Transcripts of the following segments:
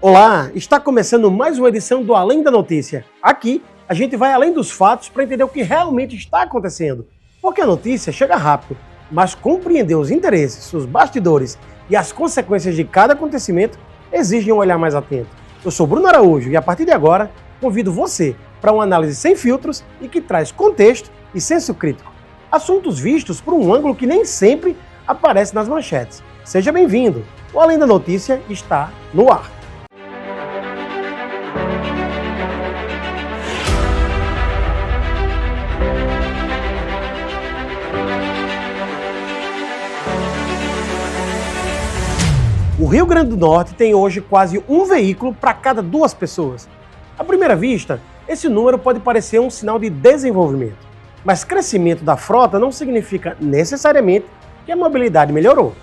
Olá, está começando mais uma edição do Além da Notícia. Aqui, a gente vai além dos fatos para entender o que realmente está acontecendo. Porque a notícia chega rápido, mas compreender os interesses, os bastidores e as consequências de cada acontecimento exigem um olhar mais atento. Eu sou Bruno Araújo e a partir de agora, convido você para uma análise sem filtros e que traz contexto e senso crítico. Assuntos vistos por um ângulo que nem sempre aparece nas manchetes. Seja bem-vindo. O Além da Notícia está no ar. O Rio Grande do Norte tem hoje quase um veículo para cada 2 pessoas. À primeira vista, esse número pode parecer um sinal de desenvolvimento, mas crescimento da frota não significa necessariamente que a mobilidade melhorou.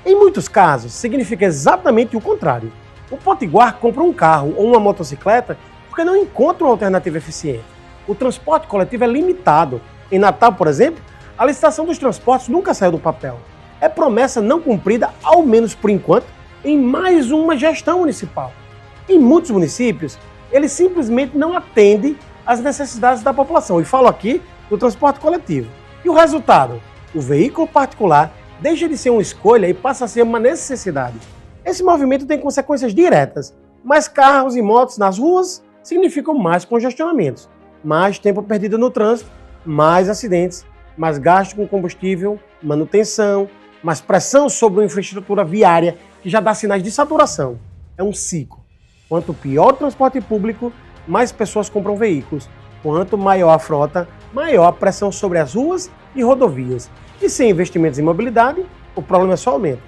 Em muitos casos, significa exatamente o contrário. O potiguar compra um carro ou uma motocicleta porque não encontra uma alternativa eficiente. O transporte coletivo é limitado. Em Natal, por exemplo, a licitação dos transportes nunca saiu do papel. É promessa não cumprida, ao menos por enquanto, em mais uma gestão municipal. Em muitos municípios, ele simplesmente não atende às necessidades da população. E falo aqui do transporte coletivo. E o resultado? O veículo particular deixa de ser uma escolha e passa a ser uma necessidade. Esse movimento tem consequências diretas. Mais carros e motos nas ruas significam mais congestionamentos, mais tempo perdido no trânsito, mais acidentes, mais gasto com combustível, manutenção, mais pressão sobre a infraestrutura viária que já dá sinais de saturação. É um ciclo. Quanto pior o transporte público, mais pessoas compram veículos. Quanto maior a frota, maior a pressão sobre as ruas e rodovias. E sem investimentos em mobilidade, o problema só aumenta.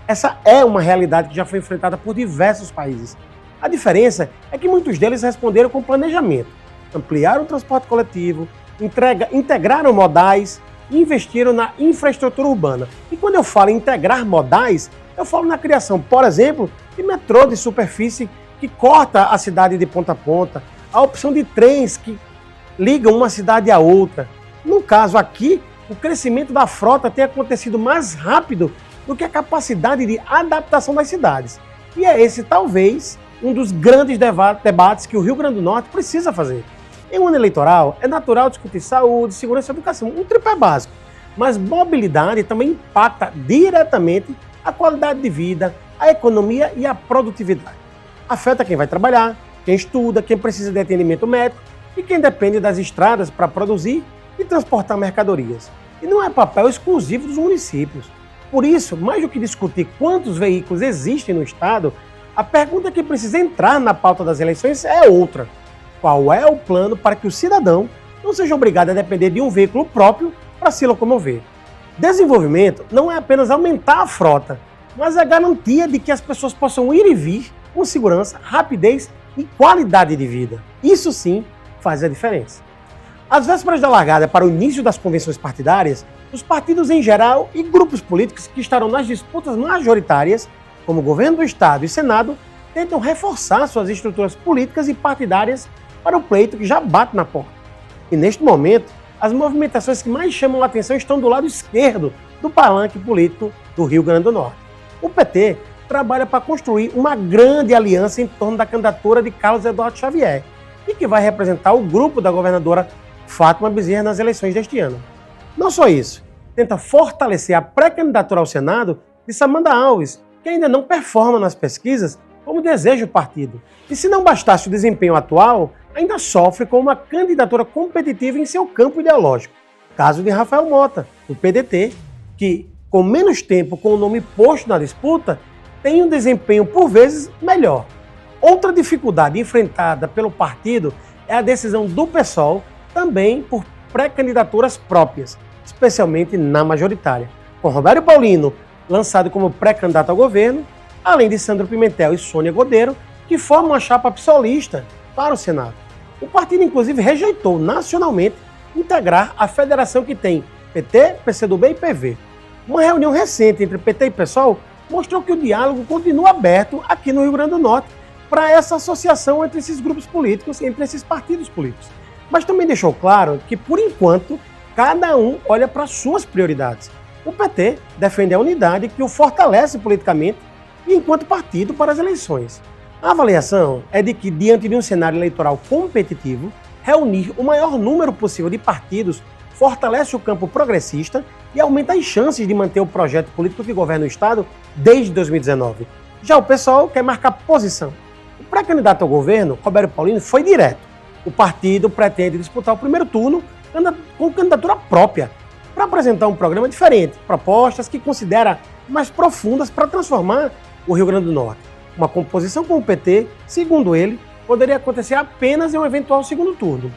Essa é uma realidade que já foi enfrentada por diversos países. A diferença é que muitos deles responderam com planejamento. Ampliaram o transporte coletivo, integraram modais e investiram na infraestrutura urbana. E quando eu falo em integrar modais, eu falo na criação, por exemplo, de metrô de superfície que corta a cidade de ponta a ponta, a opção de trens que ligam uma cidade à outra. No caso aqui, o crescimento da frota tem acontecido mais rápido do que a capacidade de adaptação das cidades. E é esse, talvez, um dos grandes debates que o Rio Grande do Norte precisa fazer. Em um ano eleitoral, é natural discutir saúde, segurança e educação, um tripé básico. Mas mobilidade também impacta diretamente a qualidade de vida, a economia e a produtividade. Afeta quem vai trabalhar, quem estuda, quem precisa de atendimento médico e quem depende das estradas para produzir e transportar mercadorias. E não é papel exclusivo dos municípios. Por isso, mais do que discutir quantos veículos existem no estado, a pergunta que precisa entrar na pauta das eleições é outra. Qual é o plano para que o cidadão não seja obrigado a depender de um veículo próprio para se locomover? Desenvolvimento não é apenas aumentar a frota, mas a garantia de que as pessoas possam ir e vir com segurança, rapidez e qualidade de vida. Isso sim faz a diferença. Às vésperas da largada para o início das convenções partidárias, os partidos em geral e grupos políticos que estarão nas disputas majoritárias, como governo do Estado e Senado, tentam reforçar suas estruturas políticas e partidárias para o pleito que já bate na porta. E neste momento, as movimentações que mais chamam a atenção estão do lado esquerdo do palanque político do Rio Grande do Norte. O PT trabalha para construir uma grande aliança em torno da candidatura de Carlos Eduardo Xavier e que vai representar o grupo da governadora Fátima Bezerra nas eleições deste ano. Não só isso, tenta fortalecer a pré-candidatura ao Senado de Samanda Alves, que ainda não performa nas pesquisas como deseja o partido. E se não bastasse o desempenho atual, ainda sofre com uma candidatura competitiva em seu campo ideológico. Caso de Rafael Mota, do PDT, que, com menos tempo com o nome posto na disputa, tem um desempenho por vezes melhor. Outra dificuldade enfrentada pelo partido é a decisão do PSOL também por pré-candidaturas próprias, especialmente na majoritária, com Roberto Paulino lançado como pré-candidato ao governo, além de Sandro Pimentel e Sônia Godeiro, que formam a chapa psolista para o Senado. O partido, inclusive, rejeitou nacionalmente integrar a federação que tem PT, PCdoB e PV. Uma reunião recente entre PT e PSOL mostrou que o diálogo continua aberto aqui no Rio Grande do Norte para essa associação entre esses grupos políticos, entre esses partidos políticos. Mas também deixou claro que, por enquanto, cada um olha para suas prioridades. O PT defende a unidade que o fortalece politicamente e enquanto partido para as eleições. A avaliação é de que, diante de um cenário eleitoral competitivo, reunir o maior número possível de partidos fortalece o campo progressista e aumenta as chances de manter o projeto político que governa o Estado desde 2019. Já o PSOL quer marcar posição. O pré-candidato ao governo, Roberto Paulino, foi direto. O partido pretende disputar o primeiro turno com candidatura própria, para apresentar um programa diferente, propostas que considera mais profundas para transformar o Rio Grande do Norte. Uma composição com o PT, segundo ele, poderia acontecer apenas em um eventual segundo turno.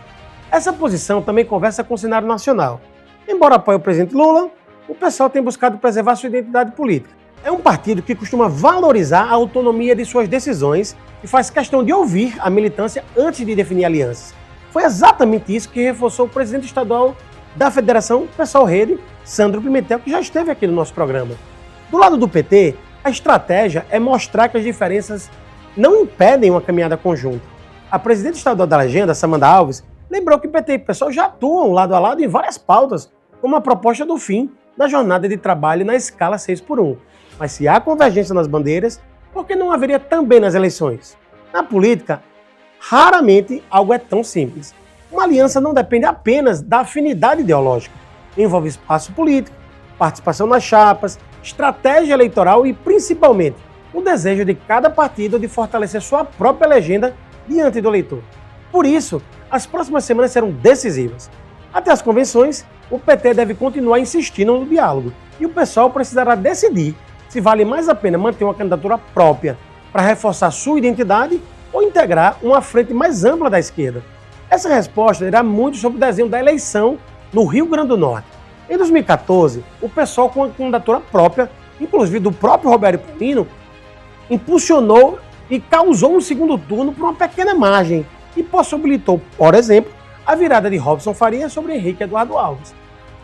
Essa posição também conversa com o cenário nacional. Embora apoie o presidente Lula, o PSOL tem buscado preservar sua identidade política. É um partido que costuma valorizar a autonomia de suas decisões e faz questão de ouvir a militância antes de definir alianças. Foi exatamente isso que reforçou o presidente estadual da Federação PSOL Rede, Sandro Pimentel, que já esteve aqui no nosso programa. Do lado do PT, a estratégia é mostrar que as diferenças não impedem uma caminhada conjunta. A presidente estadual da legenda, Samanda Alves, lembrou que PT e PSOL já atuam lado a lado em várias pautas, como a proposta do fim da jornada de trabalho na escala 6x1. Mas se há convergência nas bandeiras, por que não haveria também nas eleições? Na política, raramente algo é tão simples. Uma aliança não depende apenas da afinidade ideológica. Envolve espaço político, participação nas chapas, estratégia eleitoral e, principalmente, o desejo de cada partido de fortalecer sua própria legenda diante do eleitor. Por isso, as próximas semanas serão decisivas. Até as convenções, o PT deve continuar insistindo no diálogo e o PSOL precisará decidir se vale mais a pena manter uma candidatura própria para reforçar sua identidade ou integrar uma frente mais ampla da esquerda. Essa resposta irá muito sobre o desenho da eleição no Rio Grande do Norte. Em 2014, o PSOL, com a candidatura própria, inclusive do próprio Roberto Paulino, impulsionou e causou um segundo turno por uma pequena margem e possibilitou, por exemplo, a virada de Robson Faria sobre Henrique Eduardo Alves.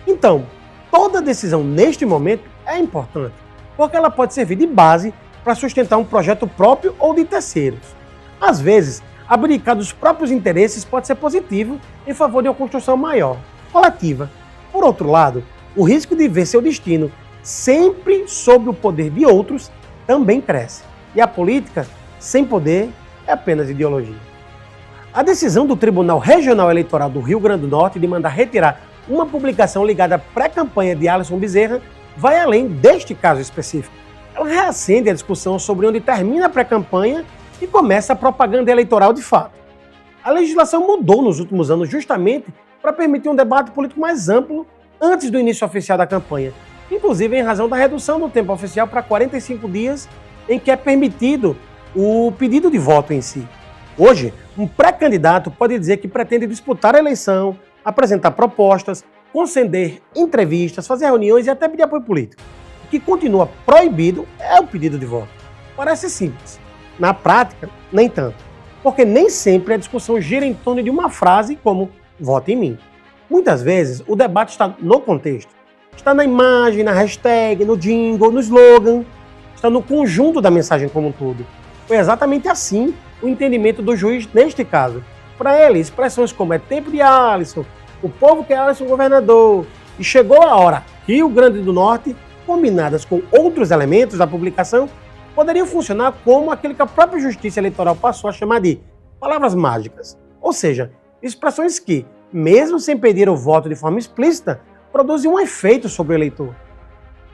Então, toda decisão neste momento é importante, porque ela pode servir de base para sustentar um projeto próprio ou de terceiros. Às vezes, abdicar dos próprios interesses pode ser positivo em favor de uma construção maior, coletiva. Por outro lado, o risco de ver seu destino sempre sob o poder de outros também cresce. E a política, sem poder, é apenas ideologia. A decisão do Tribunal Regional Eleitoral do Rio Grande do Norte de mandar retirar uma publicação ligada à pré-campanha de Alisson Bezerra vai além deste caso específico. Ela reacende a discussão sobre onde termina a pré-campanha e começa a propaganda eleitoral de fato. A legislação mudou nos últimos anos justamente para permitir um debate político mais amplo antes do início oficial da campanha, inclusive em razão da redução do tempo oficial para 45 dias em que é permitido o pedido de voto em si. Hoje, um pré-candidato pode dizer que pretende disputar a eleição, apresentar propostas, conceder entrevistas, fazer reuniões e até pedir apoio político. O que continua proibido é o pedido de voto. Parece simples. Na prática, nem tanto, porque nem sempre a discussão gira em torno de uma frase como "vote em mim". Muitas vezes, o debate está no contexto, está na imagem, na hashtag, no jingle, no slogan, está no conjunto da mensagem como um todo. Foi exatamente assim o entendimento do juiz neste caso. Para ele, expressões como "é tempo de Alisson", "o povo quer Alisson governador" e "chegou a hora", Rio Grande do Norte, combinadas com outros elementos da publicação, poderiam funcionar como aquilo que a própria Justiça Eleitoral passou a chamar de palavras mágicas. Ou seja, expressões que, mesmo sem pedir o voto de forma explícita, produzem um efeito sobre o eleitor.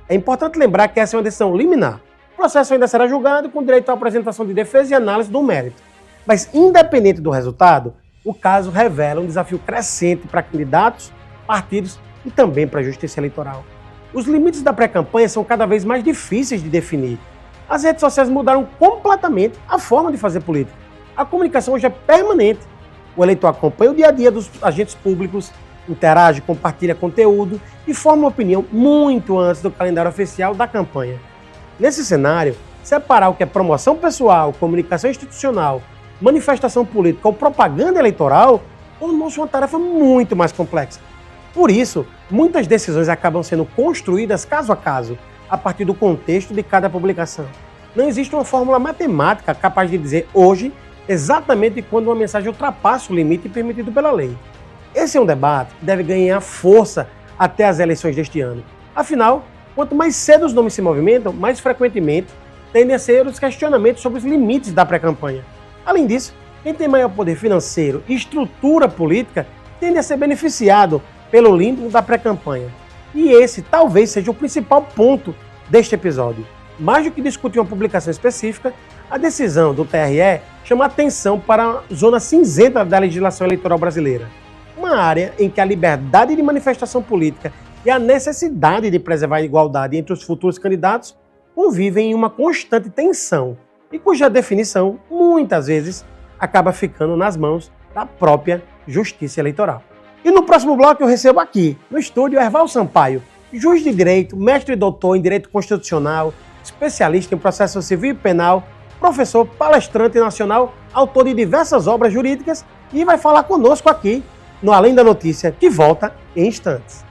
É importante lembrar que essa é uma decisão liminar. O processo ainda será julgado com direito à apresentação de defesa e análise do mérito. Mas, independente do resultado, o caso revela um desafio crescente para candidatos, partidos e também para a Justiça Eleitoral. Os limites da pré-campanha são cada vez mais difíceis de definir. As redes sociais mudaram completamente a forma de fazer política. A comunicação hoje é permanente. O eleitor acompanha o dia a dia dos agentes públicos, interage, compartilha conteúdo e forma uma opinião muito antes do calendário oficial da campanha. Nesse cenário, separar o que é promoção pessoal, comunicação institucional, manifestação política ou propaganda eleitoral tornou-se uma tarefa muito mais complexa. Por isso, muitas decisões acabam sendo construídas caso a caso, a partir do contexto de cada publicação. Não existe uma fórmula matemática capaz de dizer hoje exatamente quando uma mensagem ultrapassa o limite permitido pela lei. Esse é um debate que deve ganhar força até as eleições deste ano. Afinal, quanto mais cedo os nomes se movimentam, mais frequentemente tendem a ser os questionamentos sobre os limites da pré-campanha. Além disso, quem tem maior poder financeiro e estrutura política tende a ser beneficiado pelo limbo da pré-campanha. E esse talvez seja o principal ponto deste episódio. Mais do que discutir uma publicação específica, a decisão do TRE chama atenção para a zona cinzenta da legislação eleitoral brasileira. Uma área em que a liberdade de manifestação política e a necessidade de preservar a igualdade entre os futuros candidatos convivem em uma constante tensão e cuja definição, muitas vezes, acaba ficando nas mãos da própria Justiça Eleitoral. E no próximo bloco eu recebo aqui, no estúdio, Erval Sampaio, juiz de direito, mestre e doutor em direito constitucional, especialista em processo civil e penal, professor, palestrante nacional, autor de diversas obras jurídicas e vai falar conosco aqui no Além da Notícia, que volta em instantes.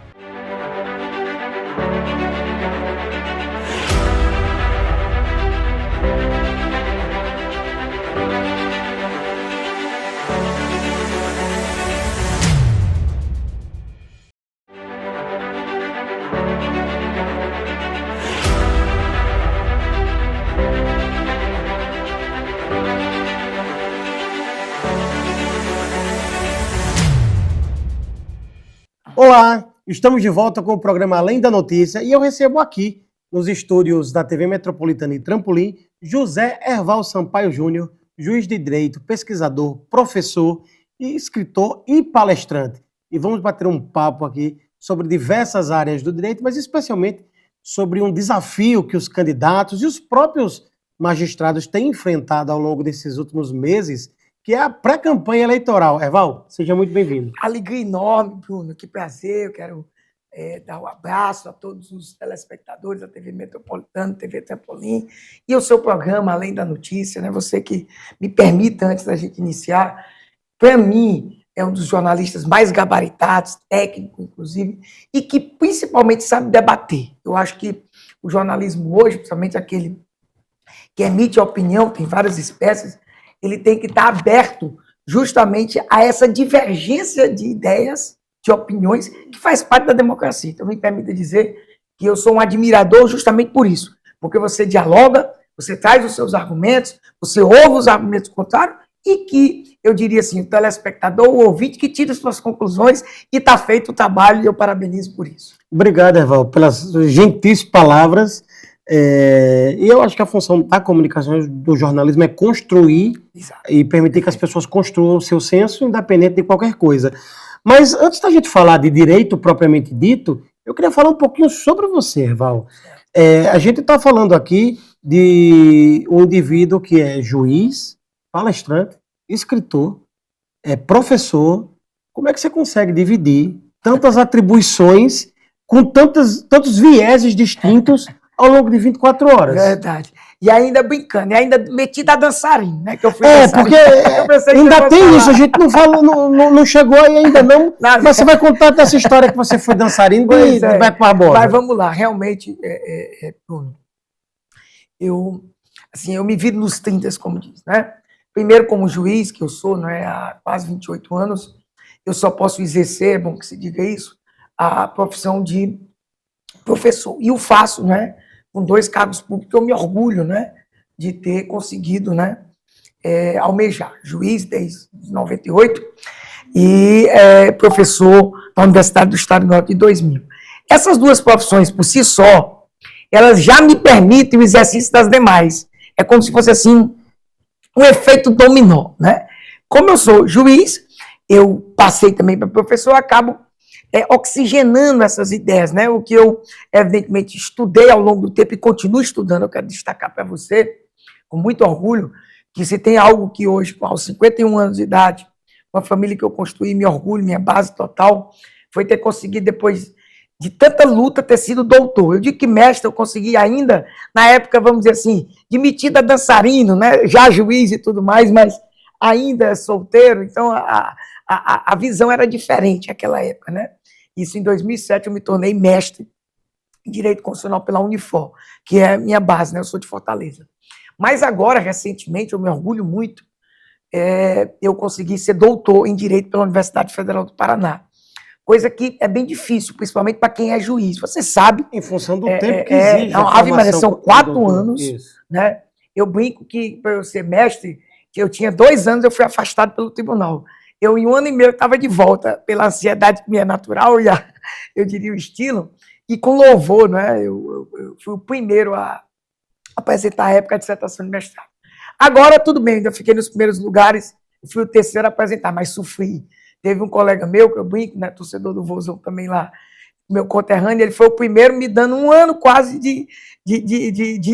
Olá, estamos de volta com o programa Além da Notícia e eu recebo aqui, nos estúdios da TV Metropolitana e Trampolim, José Erval Sampaio Júnior, juiz de direito, pesquisador, professor, e escritor e palestrante. E vamos bater um papo aqui sobre diversas áreas do direito, mas especialmente sobre um desafio que os candidatos e os próprios magistrados têm enfrentado ao longo desses últimos meses, que é a pré-campanha eleitoral. Erval, seja muito bem-vindo. Alegria enorme, Bruno, que prazer. Eu quero dar um abraço a todos os telespectadores da TV Metropolitana, TV Trampolim, e o seu programa Além da Notícia, né? Você que me permita, antes da gente iniciar, para mim, é um dos jornalistas mais gabaritados, técnico, inclusive, e que principalmente sabe debater. Eu acho que o jornalismo hoje, principalmente aquele que emite opinião, tem várias espécies, ele tem que estar aberto justamente a essa divergência de ideias, de opiniões, que faz parte da democracia. Então, me permita dizer que eu sou um admirador justamente por isso, porque você dialoga, você traz os seus argumentos, você ouve os argumentos contrários e que, eu diria assim, o telespectador, o ouvinte, que tira as suas conclusões e está feito o trabalho e eu parabenizo por isso. Obrigado, Erval, pelas gentis palavras. E eu acho que a função da comunicação do jornalismo é construir e permitir que as pessoas construam o seu senso, independente de qualquer coisa. Mas antes da gente falar de direito propriamente dito, eu queria falar um pouquinho sobre você, Erval. A gente está falando aqui de um indivíduo que é juiz, palestrante, escritor, professor. Como é que você consegue dividir tantas atribuições com tantos vieses distintos ao longo de 24 horas? Verdade. E ainda brincando, e ainda metida a dançarina, né? Que eu fui porque ainda tem isso, a gente não falou, não chegou aí ainda não, mas você vai contar dessa história que você foi dançarina e vai para a bola. Mas vamos lá, realmente, Bruno, eu me vi nos 30, como diz, né? Primeiro, como juiz, que eu sou, né, há quase 28 anos, eu só posso exercer, é bom que se diga isso, a profissão de professor. E o faço, né, com 2 cargos públicos, eu me orgulho, né, de ter conseguido, né, almejar. Juiz desde 98 e professor da Universidade do Estado do Norte de 2000. Essas 2 profissões, por si só, elas já me permitem o exercício das demais. É como se fosse, assim, um efeito dominó, né? Como eu sou juiz, eu passei também para professor, acabo oxigenando essas ideias, né? O que eu, evidentemente, estudei ao longo do tempo e continuo estudando. Eu quero destacar para você, com muito orgulho, que se tem algo que hoje, aos 51 anos de idade, uma família que eu construí, me orgulho, minha base total, foi ter conseguido, depois de tanta luta, ter sido doutor. Eu digo que mestre eu consegui ainda, na época, vamos dizer assim, de metida dançarino, né? Já juiz e tudo mais, mas ainda solteiro, então a visão era diferente naquela época, né? Isso em 2007 eu me tornei mestre em Direito Constitucional pela Unifor, que é a minha base, né? Eu sou de Fortaleza. Mas agora, recentemente, eu me orgulho muito, eu consegui ser doutor em Direito pela Universidade Federal do Paraná. coisa que é bem difícil, principalmente para quem é juiz. Você sabe. Em função do tempo que exige. Não, Ave Maria, são 4 anos, né? Eu brinco que, para eu ser mestre, que eu tinha 2 anos, eu fui afastado pelo tribunal. Eu, em 1 ano e meio, estava de volta, pela ansiedade que me é natural, e eu diria o estilo, e com louvor, né? Eu fui o primeiro a apresentar a época de dissertação de mestrado. Agora, tudo bem, ainda fiquei nos primeiros lugares, fui o terceiro a apresentar, mas sofri. Teve um colega meu, que eu brinco, né, torcedor do Vozão também lá, meu conterrâneo, ele foi o primeiro me dando 1 ano quase de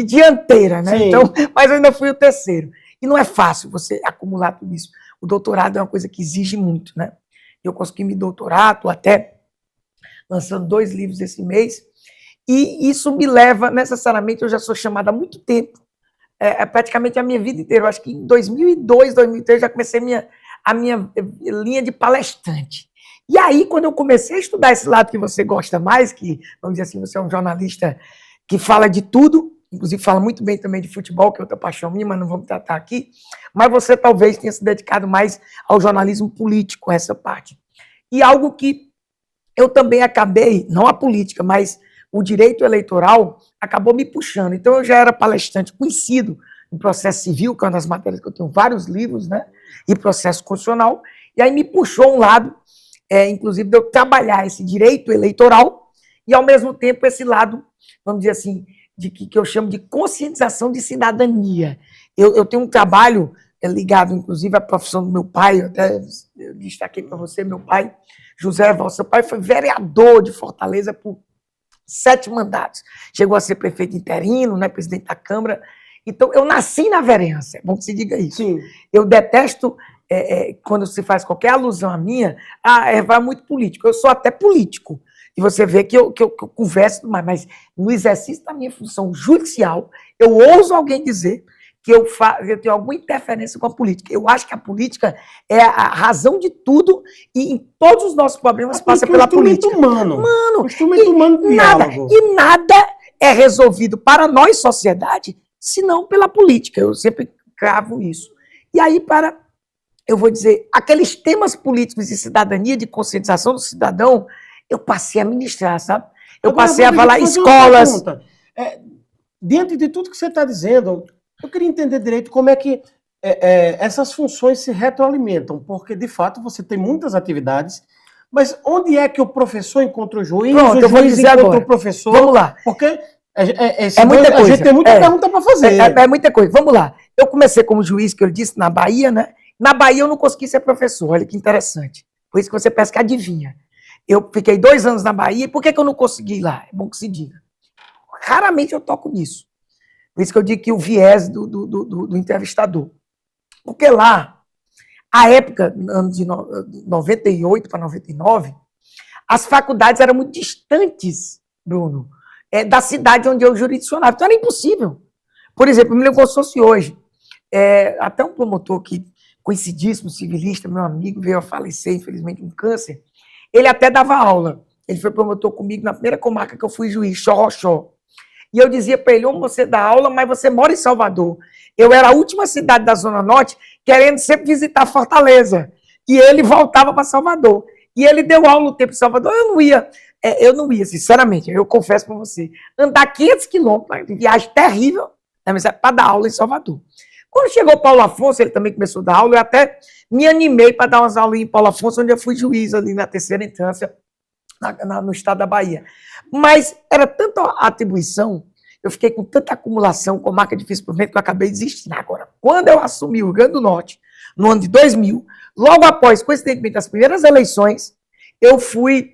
dianteira, né? Então, mas eu ainda fui o terceiro. E não é fácil você acumular tudo isso. O doutorado é uma coisa que exige muito, né? Eu consegui me doutorar, estou até lançando 2 livros esse mês, e isso me leva, necessariamente, eu já sou chamada há muito tempo, praticamente a minha vida inteira. Eu acho que em 2002, 2003, já comecei a minha linha de palestrante. E aí, quando eu comecei a estudar esse lado que você gosta mais, que, vamos dizer assim, você é um jornalista que fala de tudo, inclusive fala muito bem também de futebol, que é outra paixão minha, mas não vamos tratar aqui, mas você talvez tenha se dedicado mais ao jornalismo político, essa parte. E algo que eu também acabei, não a política, mas o direito eleitoral acabou me puxando. Então, eu já era palestrante conhecido em processo civil, que é uma das matérias que eu tenho vários livros, né? E processo constitucional. E aí me puxou um lado, inclusive, de eu trabalhar esse direito eleitoral e, ao mesmo tempo, esse lado, vamos dizer assim, que eu chamo de conscientização de cidadania. Eu tenho um trabalho ligado, inclusive, à profissão do meu pai, eu destaquei para você, meu pai, José Evaldo, seu pai foi vereador de Fortaleza por 7 mandatos. Chegou a ser prefeito interino, né, presidente da Câmara. Então, eu nasci na vereança, é bom que se diga isso. Sim. Eu detesto, quando se faz qualquer alusão a minha, vai muito político. Eu sou até político. E você vê que eu converso mais, mas no exercício da minha função judicial, eu ouso alguém dizer que eu tenho alguma interferência com a política. Eu acho que a política é a razão de tudo e em todos os nossos problemas passa pela política. O instrumento humano de diálogo. E nada é resolvido para nós, sociedade, senão pela política. Eu sempre cravo isso. E aí, eu vou dizer, aqueles temas políticos de cidadania, de conscientização do cidadão, eu passei a ministrar, sabe? Eu passei a falar escolas. Diante de tudo que você está dizendo, eu queria entender direito como é que essas funções se retroalimentam, porque, de fato, você tem muitas atividades, mas onde é que o professor encontra o juiz, Pronto, o juiz encontra o professor? Vamos lá. Porque muita coisa. A gente tem muita pergunta para fazer. É muita coisa. Vamos lá. Eu comecei como juiz, que eu disse, na Bahia, né? Na Bahia eu não consegui ser professor, olha que interessante. Por isso que você parece que adivinha. Eu fiquei 2 anos na Bahia, e por que eu não consegui ir lá? É bom que se diga. Raramente eu toco nisso. Por isso que eu digo que o viés do entrevistador. Porque lá, a época, anos de 98 para 99, as faculdades eram muito distantes, Bruno, da cidade onde eu jurisdicionava. Então era impossível. Por exemplo, eu me lembro como se fosse hoje. Até um promotor que, conhecidíssimo, civilista, meu amigo, veio a falecer, infelizmente, com câncer. Ele até dava aula. Ele foi promotor comigo na primeira comarca que eu fui juiz, Xorroxó. E eu dizia para ele, você dá aula, mas você mora em Salvador. Eu era a última cidade da Zona Norte, querendo sempre visitar Fortaleza. E ele voltava para Salvador. E ele deu aula no tempo em Salvador. Eu não ia, sinceramente, eu confesso para você. Andar 500 quilômetros, viagem terrível, para dar aula em Salvador. Quando chegou o Paulo Afonso, ele também começou a dar aula, eu até me animei para dar umas aulas em Paulo Afonso, onde eu fui juiz ali na terceira instância, no estado da Bahia. Mas era tanta atribuição, eu fiquei com tanta acumulação, com marca de vice-presidente, que eu acabei desistindo. Agora, quando eu assumi o Rio Grande do Norte, no ano de 2000, logo após, coincidentemente, as primeiras eleições, eu fui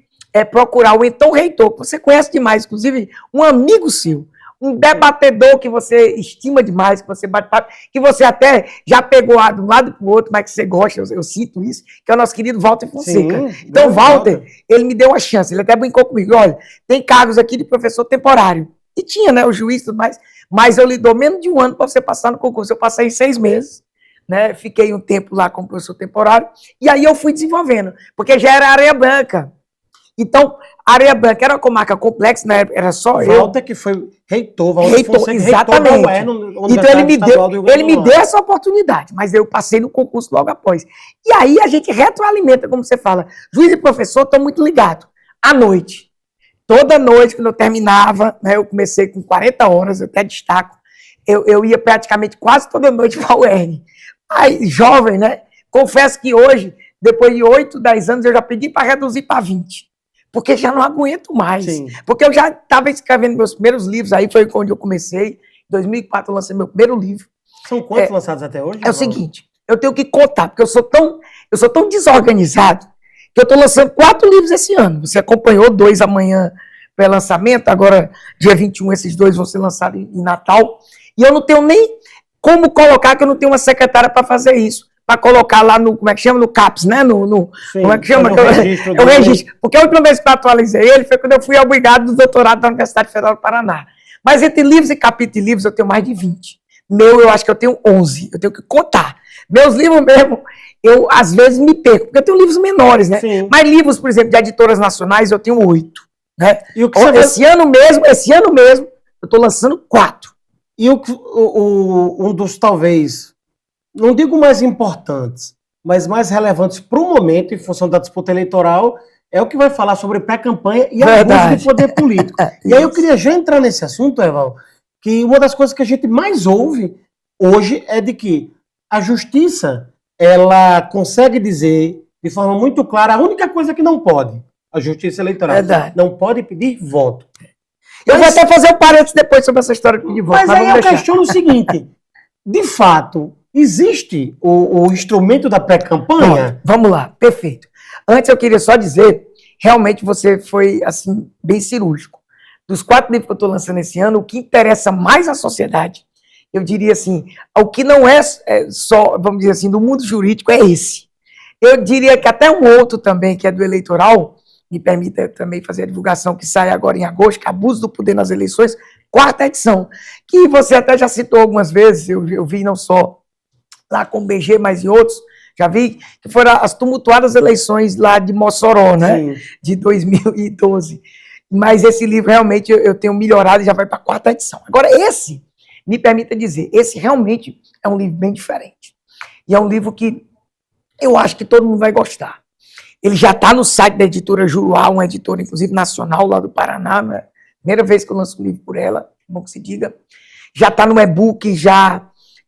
procurar o então reitor, que você conhece demais, inclusive um amigo seu, um debatedor que você estima demais, que você bate papo, que você até já pegou de um lado para o outro, mas que você gosta, eu sinto isso, que é o nosso querido Walter Fonseca. Sim, então, Walter, ele me deu uma chance, ele até brincou comigo, olha, tem cargos aqui de professor temporário. E tinha, né, o juiz e tudo mais, mas eu lhe dou menos de 1 ano para você passar no concurso. Eu passei 6 meses, né, fiquei um tempo lá como professor temporário, e aí eu fui desenvolvendo, porque já era areia branca. Então, Areia Branca era uma comarca complexa, na época era só Walter, que foi reitor, exatamente. Então ele me deu essa oportunidade, mas eu passei no concurso logo após. E aí a gente retroalimenta, como você fala. Juiz e professor estão muito ligados. À noite. Toda noite, quando eu terminava, né, eu comecei com 40 horas, eu até destaco, eu ia praticamente quase toda noite para a UERN. Aí, jovem, né? Confesso que hoje, depois de 8, 10 anos, eu já pedi para reduzir para 20. Porque já não aguento mais. Sim. Porque eu já estava escrevendo meus primeiros livros, aí foi onde eu comecei. Em 2004 eu lancei meu primeiro livro. São quantos lançados até hoje? É o seguinte, eu tenho que contar, porque eu sou tão desorganizado, que eu estou lançando 4 livros esse ano. Você acompanhou 2 amanhã pré-lançamento, agora dia 21 esses 2 vão ser lançados em Natal. E eu não tenho nem como colocar, que eu não tenho uma secretária para fazer isso. Para colocar lá no, como é que chama? No CAPS, né? Sim, como é que chama? Eu registro. Porque a última vez que eu atualizei ele foi quando eu fui obrigado do doutorado da Universidade Federal do Paraná. Mas entre livros e capítulos de livros eu tenho mais de 20. Eu acho que eu tenho 11. Eu tenho que contar. Meus livros mesmo, eu às vezes me perco, porque eu tenho livros menores, né? Sim. Mas livros, por exemplo, de editoras nacionais, eu tenho 8. Né? E o que esse ano mesmo, eu estou lançando 4. E um dos, talvez, não digo mais importantes, mas mais relevantes para o momento, em função da disputa eleitoral, é o que vai falar sobre pré-campanha e abuso do poder político. E aí eu queria já entrar nesse assunto, Eval, que uma das coisas que a gente mais ouve hoje é de que a justiça, ela consegue dizer de forma muito clara a única coisa que não pode, a justiça eleitoral, não pode pedir voto. Eu vou até fazer um parênteses depois sobre essa história de pedir voto. Mas aí eu questiono o seguinte, de fato, existe o instrumento da pré-campanha? Vamos lá, perfeito. Antes eu queria só dizer, realmente você foi, assim, bem cirúrgico. Dos 4 livros que eu estou lançando esse ano, o que interessa mais à sociedade, eu diria assim, o que não é só, vamos dizer assim, do mundo jurídico é esse. Eu diria que até um outro também, que é do eleitoral, me permita também fazer a divulgação, que sai agora em agosto, que é Abuso do Poder nas Eleições, 4ª edição, que você até já citou algumas vezes, eu vi não só lá com o BG, mas em outros, já vi que foram as tumultuadas eleições lá de Mossoró, né? Sim. De 2012. Mas esse livro realmente eu tenho melhorado e já vai para a 4ª edição. Agora esse, me permita dizer, esse realmente é um livro bem diferente. E é um livro que eu acho que todo mundo vai gostar. Ele já está no site da editora Juruá, uma editora, inclusive, nacional lá do Paraná, né? Primeira vez que eu lanço um livro por ela, bom que se diga. Já está no e-book,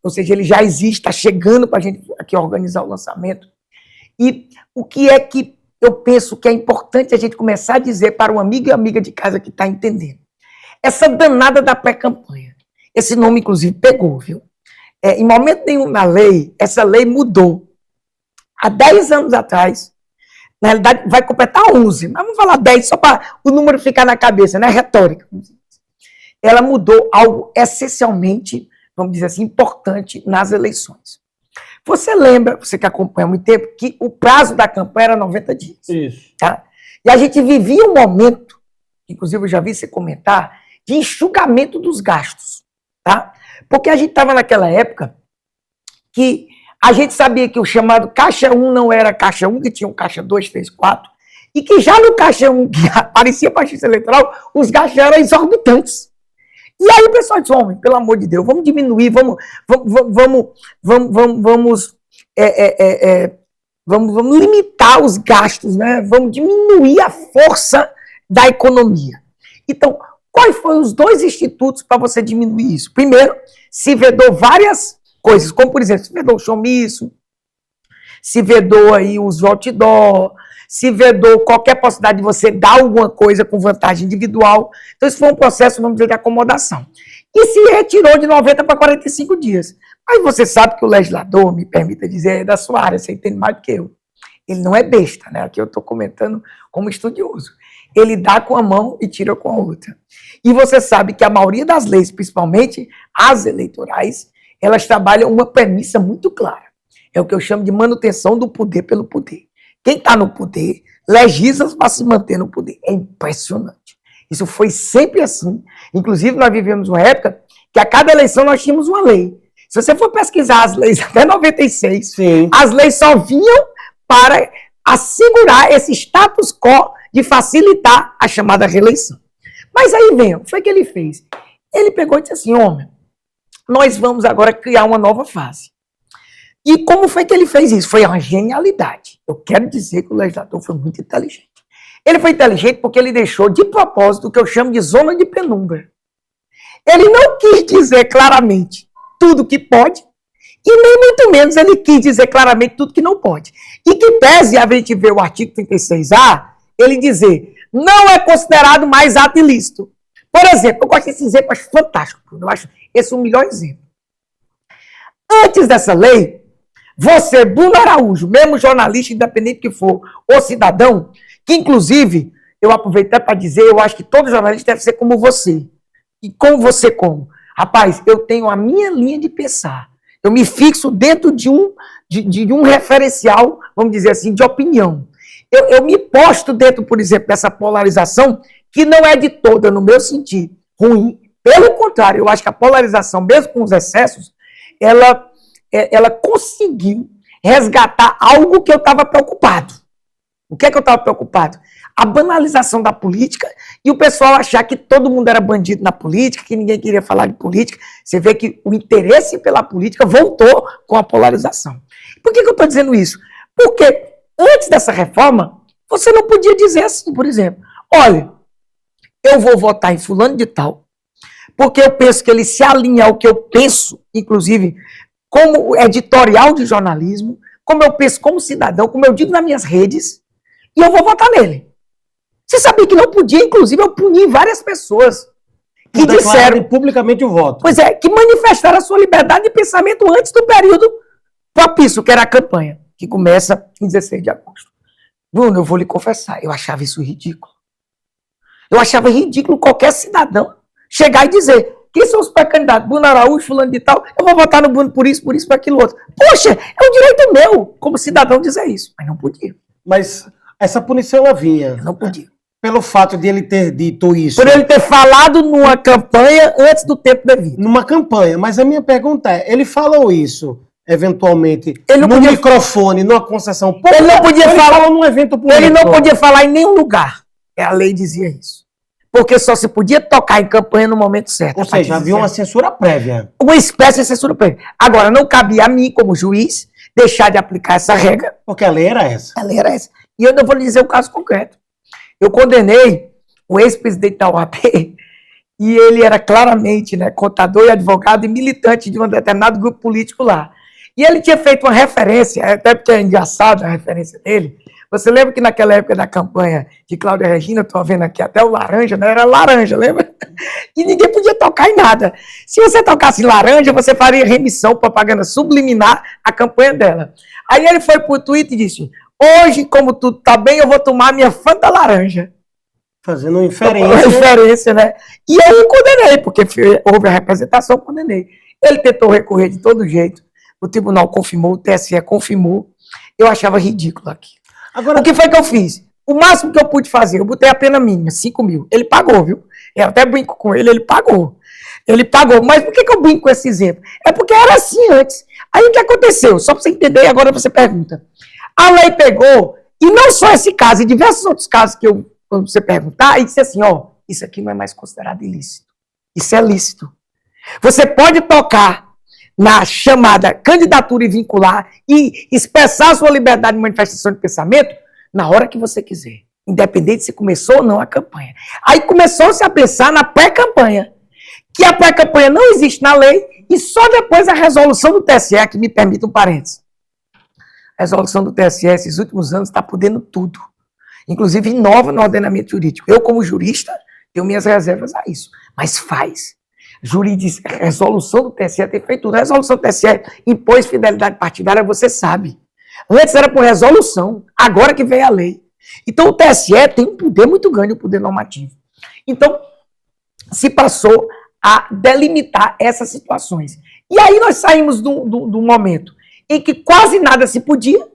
ou seja, ele já existe, está chegando para a gente aqui organizar o lançamento. E o que é que eu penso que é importante a gente começar a dizer para um amigo e amiga de casa que está entendendo? Essa danada da pré-campanha. Esse nome, inclusive, pegou, viu? Em momento nenhum na lei, essa lei mudou. Há 10 anos atrás, na realidade, vai completar 11, mas vamos falar 10 só para o número ficar na cabeça, né? Retórica. Ela mudou algo essencialmente, vamos dizer assim, importante nas eleições. Você lembra, você que acompanha há muito tempo, que o prazo da campanha era 90 dias. Isso. Tá? E a gente vivia um momento, inclusive eu já vi você comentar, de enxugamento dos gastos. Tá? Porque a gente estava naquela época que a gente sabia que o chamado Caixa 1 não era Caixa 1, que tinha um Caixa 2, 3, 4, e que já no Caixa 1, que aparecia para a Justiça Eleitoral, os gastos eram exorbitantes. E aí o pessoal disse, homem, pelo amor de Deus, vamos diminuir, vamos limitar os gastos, né? Vamos diminuir a força da economia. Então, quais foram os 2 institutos para você diminuir isso? Primeiro, se vedou várias coisas, como por exemplo, se vedou o showmício, se vedou aí os outdoor, se vedou qualquer possibilidade de você dar alguma coisa com vantagem individual. Então, isso foi um processo, vamos dizer, de acomodação. E se retirou de 90 para 45 dias. Aí você sabe que o legislador, me permita dizer, é da sua área, você entende mais do que eu. Ele não é besta, né? Aqui eu estou comentando como estudioso. Ele dá com a mão e tira com a outra. E você sabe que a maioria das leis, principalmente as eleitorais, elas trabalham uma premissa muito clara. É o que eu chamo de manutenção do poder pelo poder. Quem está no poder legisla para se manter no poder. É impressionante. Isso foi sempre assim. Inclusive, nós vivemos uma época que a cada eleição nós tínhamos uma lei. Se você for pesquisar as leis até 96, sim, as leis só vinham para assegurar esse status quo de facilitar a chamada reeleição. Mas aí vem, o que foi que ele fez? Ele pegou e disse assim, homem, nós vamos agora criar uma nova fase. E como foi que ele fez isso? Foi uma genialidade. Eu quero dizer que o legislador foi muito inteligente. Ele foi inteligente porque ele deixou de propósito o que eu chamo de zona de penumbra. Ele não quis dizer claramente tudo que pode, e nem muito menos ele quis dizer claramente tudo que não pode. E que pese a gente ver o artigo 36A, ele dizer, não é considerado mais ato ilícito. Por exemplo, eu gosto desse exemplo, eu acho fantástico. Eu acho esse o melhor exemplo. Antes dessa lei, você, Bruno Araújo, mesmo jornalista, independente que for, ou cidadão, que inclusive, eu aproveito até para dizer, eu acho que todo jornalista deve ser como você. E como você como? Rapaz, eu tenho a minha linha de pensar. Eu me fixo dentro de um referencial, vamos dizer assim, de opinião. Eu me posto dentro, por exemplo, dessa polarização que não é de toda, no meu sentido, ruim. Pelo contrário, eu acho que a polarização, mesmo com os excessos, ela conseguiu resgatar algo que eu estava preocupado. O que é que eu estava preocupado? A banalização da política e o pessoal achar que todo mundo era bandido na política, que ninguém queria falar de política. Você vê que o interesse pela política voltou com a polarização. Por que eu estou dizendo isso? Porque antes dessa reforma, você não podia dizer assim, por exemplo, olha, eu vou votar em fulano de tal, porque eu penso que ele se alinha ao que eu penso, inclusive como editorial de jornalismo, como eu penso como cidadão, como eu digo nas minhas redes, e eu vou votar nele. Você sabia que não podia, inclusive eu puni várias pessoas que disseram publicamente o voto. Pois é, que manifestaram a sua liberdade de pensamento antes do período propício, que era a campanha, que começa em 16 de agosto. Bruno, eu vou lhe confessar, eu achava isso ridículo. Eu achava ridículo qualquer cidadão chegar e dizer, quem são os pré-candidatos? Bruno Araújo, fulano de tal, eu vou votar no Bruno por isso, por aquilo outro. Poxa, é um direito meu, como cidadão, dizer isso. Mas não podia. Mas essa punição ela vinha. Eu não podia. Pelo fato de ele ter dito isso. Por ele ter falado numa campanha antes do tempo devido. Numa campanha, mas a minha pergunta é, ele falou isso, eventualmente, ele não no podia... microfone, numa concessão pública? Ele não podia falar num evento público. Ele não podia falar em nenhum lugar. A lei dizia isso. Porque só se podia tocar em campanha no momento certo. Ou seja, havia uma censura prévia. Uma espécie de censura prévia. Agora, não cabia a mim, como juiz, deixar de aplicar essa regra. Porque a lei era essa. A lei era essa. E eu não vou lhe dizer o caso concreto. Eu condenei o ex-presidente da OAB, e ele era claramente, né, contador e advogado e militante de um determinado grupo político lá. E ele tinha feito uma referência, até porque é engraçado a referência dele. Você lembra que naquela época da campanha de Cláudia Regina, estou vendo aqui até o laranja, né? Era laranja, lembra? E ninguém podia tocar em nada. Se você tocasse em laranja, você faria remissão, propaganda subliminar à campanha dela. Aí ele foi para o Twitter e disse, hoje, como tudo está bem, eu vou tomar minha Fanta laranja. Fazendo uma inferência. Uma inferência, né? E aí eu condenei, porque houve a representação, eu condenei. Ele tentou recorrer de todo jeito. O tribunal confirmou, o TSE confirmou. Eu achava ridículo aqui. Agora, o que foi que eu fiz? O máximo que eu pude fazer, eu botei a pena mínima, 5 mil. Ele pagou, viu? Eu até brinco com ele, ele pagou. Ele pagou. Mas por que eu brinco com esse exemplo? É porque era assim antes. Aí o que aconteceu? Só para você entender, agora você pergunta. A lei pegou, e não só esse caso, e diversos outros casos que quando você perguntar, e disse assim, ó, isso aqui não é mais considerado ilícito. Isso é lícito. Você pode tocar na chamada candidatura e vincular e expressar sua liberdade de manifestação de pensamento na hora que você quiser, independente se começou ou não a campanha. Aí começou-se a pensar na pré-campanha, que a pré-campanha não existe na lei e só depois a resolução do TSE, que me permite um parênteses. A resolução do TSE, esses últimos anos, está podendo tudo. Inclusive inova no ordenamento jurídico. Eu, como jurista, tenho minhas reservas a isso, mas faz. A resolução do TSE tem feito tudo. A resolução do TSE impôs fidelidade partidária, você sabe. Antes era por resolução, agora que veio a lei. Então o TSE tem um poder muito grande, um poder normativo. Então, se passou a delimitar essas situações. E aí nós saímos do momento em que quase nada se podia,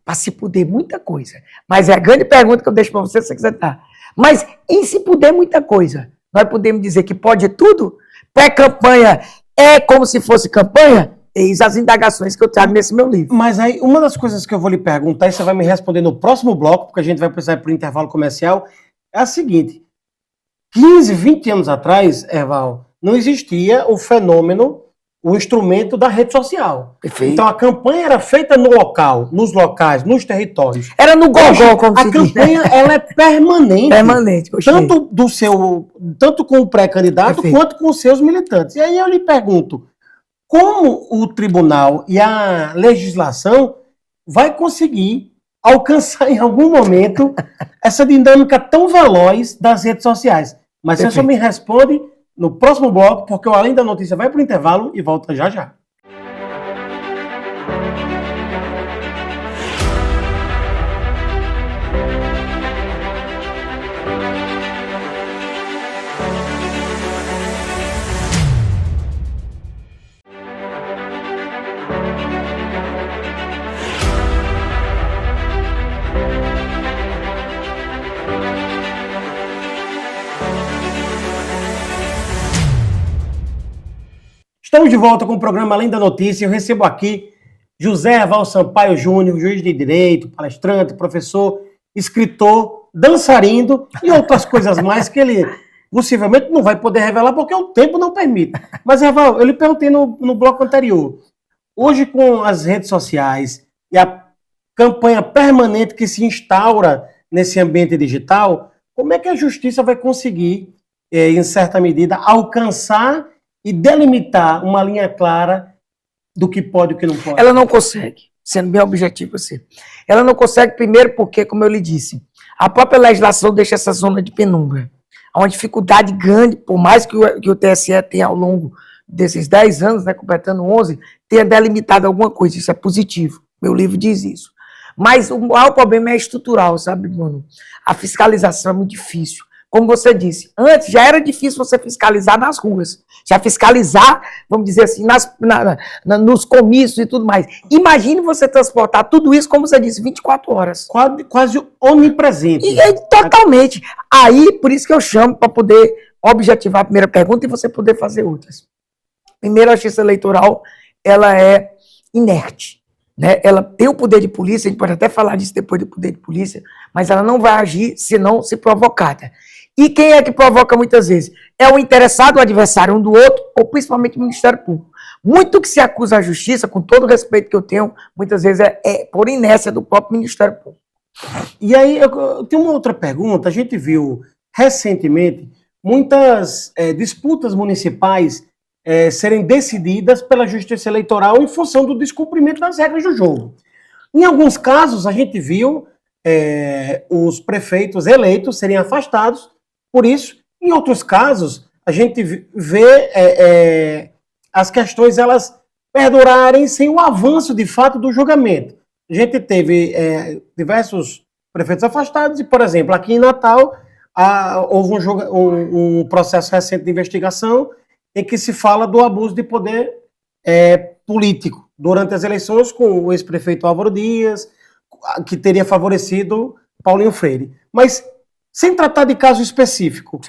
para se poder muita coisa. Mas é a grande pergunta que eu deixo para você, se você quiser dar. Mas em se poder muita coisa, nós podemos dizer que pode tudo? Pré-campanha é como se fosse campanha? Eis as indagações que eu trago nesse meu livro. Mas aí, uma das coisas que eu vou lhe perguntar, e você vai me responder no próximo bloco, porque a gente vai precisar ir para o intervalo comercial, é a seguinte. 15, 20 anos atrás, Erval, não existia o fenômeno, o instrumento da rede social. Perfeito. Então a campanha era feita no local, nos locais, nos territórios. Era no gogó, como se A diz, campanha, né? ela é permanente. Permanente, gostei. Tanto com o pré-candidato Perfeito. quanto com os seus militantes. E aí eu lhe pergunto, como o tribunal e a legislação vai conseguir alcançar em algum momento essa dinâmica tão veloz das redes sociais? Mas você só me responde no próximo bloco, porque o Além da Notícia vai para o intervalo e volta já já. Estamos de volta com o programa Além da Notícia. Eu recebo aqui José Erval Sampaio Júnior, juiz de direito, palestrante, professor, escritor, dançarino e outras coisas mais que ele possivelmente não vai poder revelar porque o tempo não permite. Mas, Erval, eu lhe perguntei no bloco anterior. Hoje, com as redes sociais e a campanha permanente que se instaura nesse ambiente digital, como é que a justiça vai conseguir, em certa medida, alcançar e delimitar uma linha clara do que pode e o que não pode? Ela não consegue, sendo bem objetivo assim. Ela não consegue, primeiro porque, como eu lhe disse, a própria legislação deixa essa zona de penumbra. Há uma dificuldade grande, por mais que o TSE tenha ao longo desses 10 anos, né, completando 11, tenha delimitado alguma coisa, isso é positivo. Meu livro diz isso. Mas o maior problema é estrutural, sabe, Bruno? A fiscalização é muito difícil. Como você disse, antes já era difícil você fiscalizar nas ruas. Já fiscalizar, vamos dizer assim, nos comícios e tudo mais. Imagine você transportar tudo isso, como você disse, 24 horas. Quase onipresente. Totalmente. Aí, por isso que eu chamo para poder objetivar a primeira pergunta e você poder fazer outras. Primeiro, a justiça eleitoral, ela é inerte. Né? Ela tem o poder de polícia, a gente pode até falar disso depois do poder de polícia, mas ela não vai agir se não se provocada. E quem é que provoca muitas vezes? É o interessado, o adversário um do outro, ou principalmente o Ministério Público. Muito que se acusa a justiça, com todo o respeito que eu tenho, muitas vezes é por inércia do próprio Ministério Público. E aí, eu tenho uma outra pergunta. A gente viu recentemente muitas disputas municipais serem decididas pela Justiça Eleitoral em função do descumprimento das regras do jogo. Em alguns casos, a gente viu os prefeitos eleitos serem afastados por isso. Em outros casos, a gente vê as questões elas perdurarem sem o avanço de fato do julgamento. A gente teve diversos prefeitos afastados e, por exemplo, aqui em Natal houve um processo recente de investigação em que se fala do abuso de poder político durante as eleições com o ex-prefeito Álvaro Dias, que teria favorecido Paulinho Freire. Mas, sem tratar de caso específico,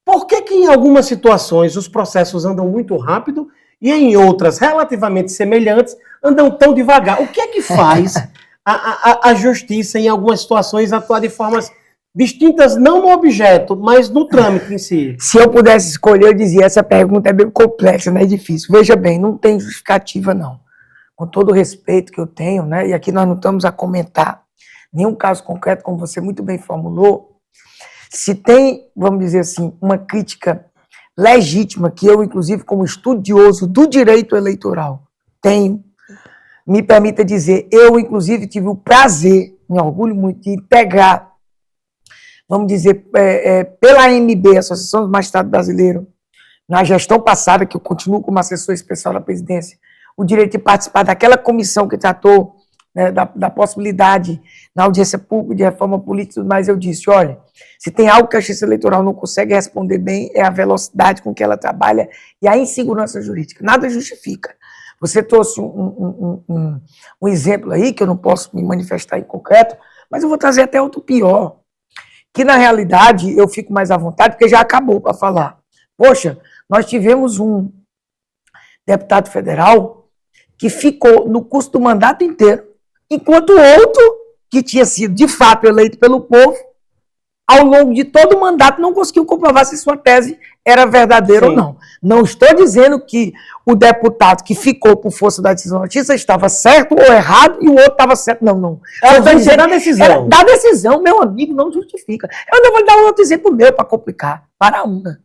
por que em algumas situações os processos andam muito rápido e em outras, relativamente semelhantes, andam tão devagar? O que é que faz a justiça, em algumas situações, atuar de formas distintas, não no objeto, mas no trâmite em si? Se eu pudesse escolher, eu dizia, essa pergunta é bem complexa, não é difícil. Veja bem, não tem justificativa, não. Com todo o respeito que eu tenho, né? E aqui nós não estamos a comentar nenhum caso concreto, como você muito bem formulou. Se tem, vamos dizer assim, uma crítica legítima, que eu, inclusive, como estudioso do direito eleitoral, tenho, me permita dizer, eu, inclusive, tive o prazer, me orgulho muito, de integrar, vamos dizer, pela AMB, Associação dos Magistrados Brasileiros, na gestão passada, que eu continuo como assessor especial da presidência, o direito de participar daquela comissão que tratou, né, da possibilidade na audiência pública de reforma política, mas eu disse, olha, se tem algo que a justiça eleitoral não consegue responder bem, é a velocidade com que ela trabalha e a insegurança jurídica. Nada justifica. Você trouxe um exemplo aí, que eu não posso me manifestar em concreto, mas eu vou trazer até outro pior, que na realidade eu fico mais à vontade, porque já acabou para falar. Poxa, nós tivemos deputado federal que ficou no curso do mandato inteiro, enquanto o outro, que tinha sido de fato eleito pelo povo, ao longo de todo o mandato não conseguiu comprovar se sua tese era verdadeira ou não. Não estou dizendo que o deputado que ficou por força da decisão da justiça estava certo ou errado e o outro estava certo. Não. Ela vai dizer da decisão. Da decisão, meu amigo, não justifica. Eu não vou dar um outro exemplo meu para complicar. Baraúna.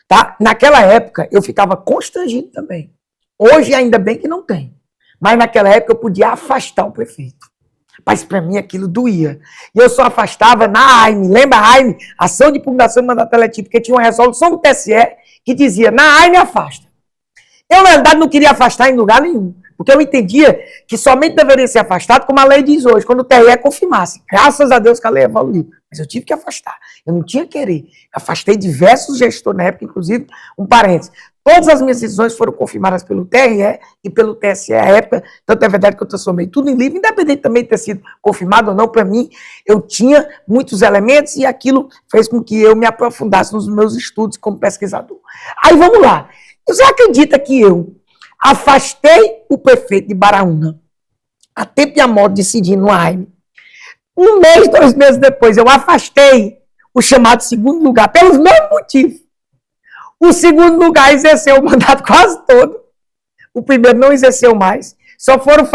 Tá? Naquela época, eu ficava constrangido também. Hoje, ainda bem que não tem. Mas naquela época, eu podia afastar o prefeito. Mas para mim aquilo doía. E eu só afastava na AIME. Lembra a AIME? Ação de impugnação de mandato eletivo, porque tinha uma resolução do TSE que dizia, na AIME afasta. Eu, na verdade, não queria afastar em lugar nenhum. Porque eu entendia que somente deveria ser afastado, como a lei diz hoje, quando o TRE confirmasse. Graças a Deus que a lei evoluiu. Mas eu tive que afastar. Eu não tinha querer. Afastei diversos gestores na época, inclusive, um parênteses. Todas as minhas decisões foram confirmadas pelo TRE e pelo TSE à época, tanto é verdade que eu transformei tudo em livro, independente também de ter sido confirmado ou não, para mim, eu tinha muitos elementos e aquilo fez com que eu me aprofundasse nos meus estudos como pesquisador. Aí vamos lá. Você acredita que eu afastei o prefeito de Baraúna, a tempo e a modo decidindo no AIME? 1 mês, 2 meses depois, eu afastei o chamado segundo lugar, pelos mesmos motivos. O segundo lugar exerceu o mandato quase todo. O primeiro não exerceu mais. Só foram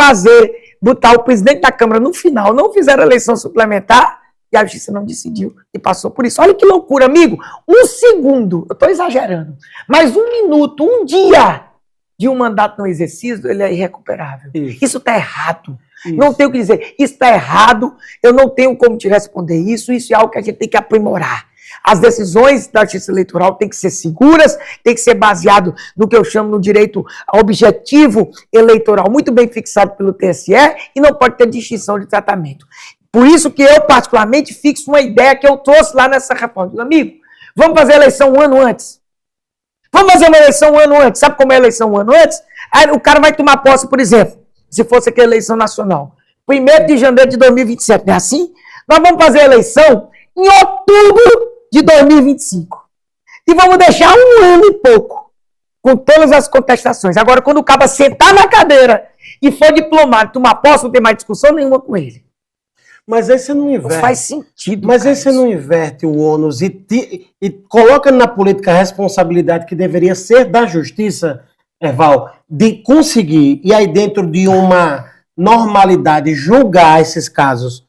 botar o presidente da Câmara no final. Não fizeram eleição suplementar e a justiça não decidiu e passou por isso. Olha que loucura, amigo. 1 segundo, eu estou exagerando, mas 1 minuto, 1 dia de um mandato não exercido, ele é irrecuperável. Isso está errado. Isso. Não tenho o que dizer. Isso está errado. Eu não tenho como te responder isso. Isso é algo que a gente tem que aprimorar. As decisões da justiça eleitoral têm que ser seguras, tem que ser baseado no que eu chamo no direito objetivo eleitoral, muito bem fixado pelo TSE, e não pode ter distinção de tratamento. Por isso que eu, particularmente, fixo uma ideia que eu trouxe lá nessa reforma. Meu amigo, vamos fazer a eleição 1 ano antes. Vamos fazer uma eleição 1 ano antes. Sabe como é a eleição 1 ano antes? Aí o cara vai tomar posse, por exemplo, se fosse aquela eleição nacional. 1º de janeiro de 2027, não é assim? Nós vamos fazer a eleição em outubro de 2025. E vamos deixar 1 ano e pouco, com todas as contestações. Agora, quando o cara sentar na cadeira e for diplomado, tomar posse, não tem mais discussão nenhuma com ele. Mas aí você não inverte. Não faz sentido. Mas aí você não inverte o ônus e coloca na política a responsabilidade que deveria ser da justiça, Erval, de conseguir, e aí dentro de uma normalidade, julgar esses casos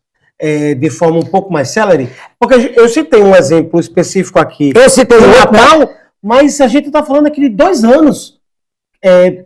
de forma um pouco mais célere, porque eu citei um exemplo específico aqui. Eu citei o Natal, mas a gente está falando aqui de 2 anos.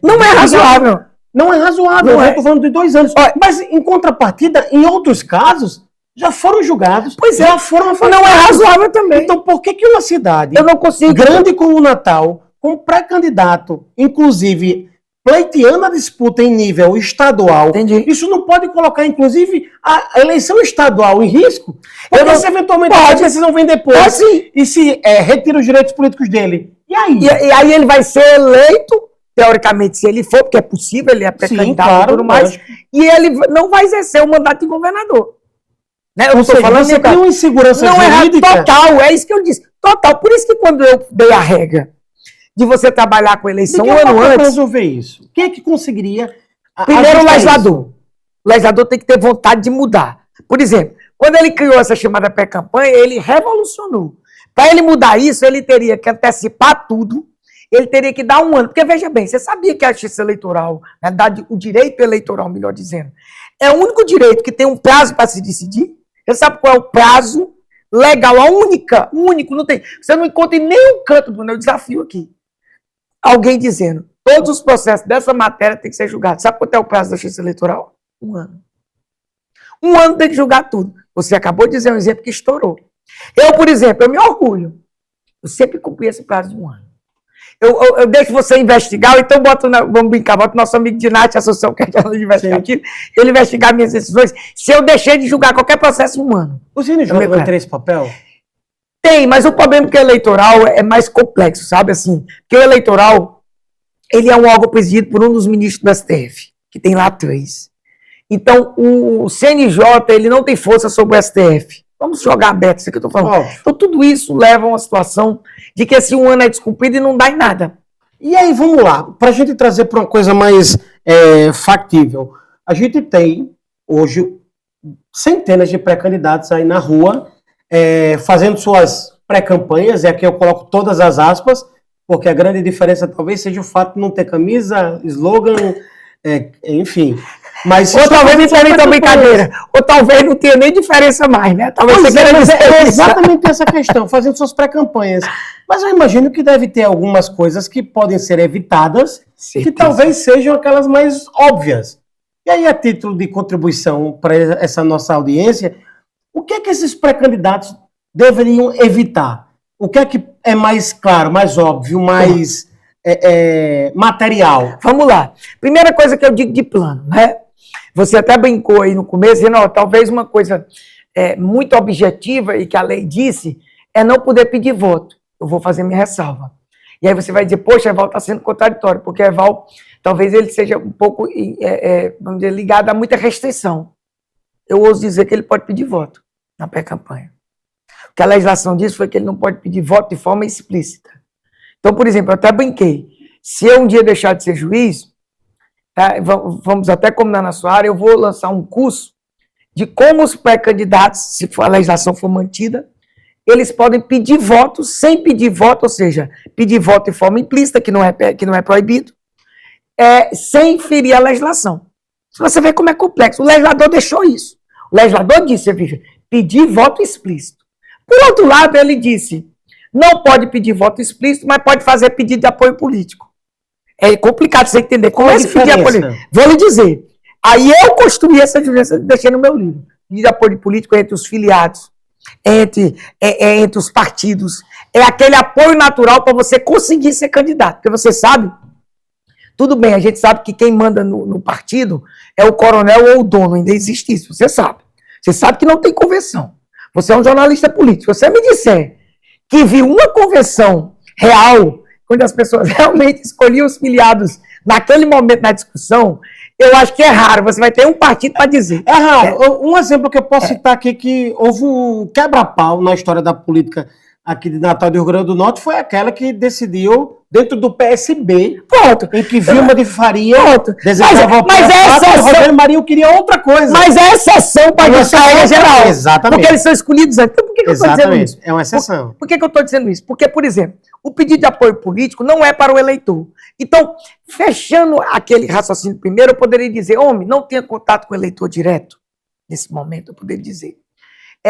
Não é razoável. Não é razoável, eu estou falando de 2 anos. Mas, em contrapartida, em outros casos, já foram julgados. Pois é. Já foram afastados. Não é razoável também. Então, por que uma cidade eu não consigo grande como o Natal, com pré-candidato, inclusive pleiteando a disputa em nível estadual, entendi, isso não pode colocar, inclusive, a eleição estadual em risco? Porque se eventualmente a decisão vem depois e se retira os direitos políticos dele. E aí? E aí ele vai ser eleito, teoricamente, se ele for, porque é possível, ele é pré-candidato e tudo mais, e ele não vai exercer o mandato de governador. Né? Eu não estou falando você tem uma insegurança jurídica. Não é total, é isso que eu disse. Total. Por isso que quando eu dei a regra de você trabalhar com a eleição 1 ano antes... resolver isso? Quem é que conseguiria... Primeiro, o legislador. O legislador tem que ter vontade de mudar. Por exemplo, quando ele criou essa chamada pré-campanha, ele revolucionou. Para ele mudar isso, ele teria que antecipar tudo, ele teria que dar 1 ano. Porque, veja bem, você sabia que a justiça eleitoral, na verdade, o direito eleitoral, melhor dizendo, é o único direito que tem um prazo para se decidir? Você sabe qual é o prazo legal? O único, não tem. Você não encontra em nenhum canto do meu desafio aqui alguém dizendo, todos os processos dessa matéria têm que ser julgados. Sabe quanto é o prazo da justiça eleitoral? 1 ano. 1 ano tem que julgar tudo. Você acabou de dizer um exemplo que estourou. Eu, por exemplo, eu me orgulho. Eu sempre cumpri esse prazo de 1 ano. Eu deixo você investigar, ou então vamos brincar, boto nosso amigo Dinati, a Assunção, que é aquela investigativa, ele investigar minhas decisões, se eu deixei de julgar qualquer processo em 1 ano. O CNJ vai ter esse papel? Tem, mas o problema é que o eleitoral é mais complexo, sabe? Assim, porque o eleitoral, ele é um órgão presidido por um dos ministros do STF, que tem lá 3. Então, o CNJ, ele não tem força sobre o STF. Vamos jogar aberto, isso que eu estou falando. Então, tudo isso leva a uma situação de que esse 1 ano é descumprido e não dá em nada. E aí, vamos lá, para a gente trazer para uma coisa mais factível. A gente tem, hoje, centenas de pré-candidatos aí na rua, fazendo suas pré-campanhas, e aqui eu coloco todas as aspas, porque a grande diferença talvez seja o fato de não ter camisa, slogan, enfim. Mas ou talvez não tenha nem brincadeira, ou talvez não tenha nem diferença mais, né? Talvez é exatamente essa questão, fazendo suas pré-campanhas. Mas eu imagino que deve ter algumas coisas que podem ser evitadas, que talvez sejam aquelas mais óbvias. E aí, a título de contribuição para essa nossa audiência, o que é que esses pré-candidatos deveriam evitar? O que é que é mais claro, mais óbvio, mais material? Vamos lá. Primeira coisa que eu digo de plano, né? Você até brincou aí no começo, dizendo, talvez uma coisa muito objetiva e que a lei disse é não poder pedir voto. Eu vou fazer minha ressalva. E aí você vai dizer, poxa, Eval está sendo contraditório, porque Eval, talvez ele seja um pouco, vamos dizer, ligado a muita restrição. Eu ouso dizer que ele pode pedir voto na pré-campanha. O que a legislação disse foi que ele não pode pedir voto de forma explícita. Então, por exemplo, eu até brinquei, se eu um dia deixar de ser juiz, vamos até combinar na sua área, eu vou lançar um curso de como os pré-candidatos, se a legislação for mantida, eles podem pedir voto sem pedir voto, ou seja, pedir voto de forma implícita, que não é proibido, sem ferir a legislação. Você vê como é complexo. O legislador deixou isso. O legislador disse, veja, pedir voto explícito. Por outro lado, ele disse, não pode pedir voto explícito, mas pode fazer pedido de apoio político. É complicado você entender. Como é esse pedir apoio político? Vou lhe dizer. Aí eu construí essa diferença, deixei no meu livro. Pedir apoio político entre os filiados, entre os partidos. É aquele apoio natural para você conseguir ser candidato. Porque você sabe, tudo bem, a gente sabe que quem manda no partido é o coronel ou o dono, ainda existe isso, você sabe. Você sabe que não tem convenção. Você é um jornalista político. Se você me disser que viu uma convenção real, onde as pessoas realmente escolhiam os filiados naquele momento na discussão, eu acho que é raro. Você vai ter um partido para dizer. É raro. Um exemplo que eu posso citar aqui, que houve um quebra-pau na história da política aqui de Natal do Rio Grande do Norte, foi aquela que decidiu, dentro do PSB, em que Vilma de Faria desejava o e Rogério Marinho queria outra coisa. Mas é exceção para a regra geral. Exatamente. Porque eles são escolhidos antes. Então, por que eu estou dizendo isso? É uma exceção. Por que eu estou dizendo isso? Porque, por exemplo, o pedido de apoio político não é para o eleitor. Então, fechando aquele raciocínio primeiro, eu poderia dizer, homem, não tenha contato com o eleitor direto. Nesse momento, eu poderia dizer.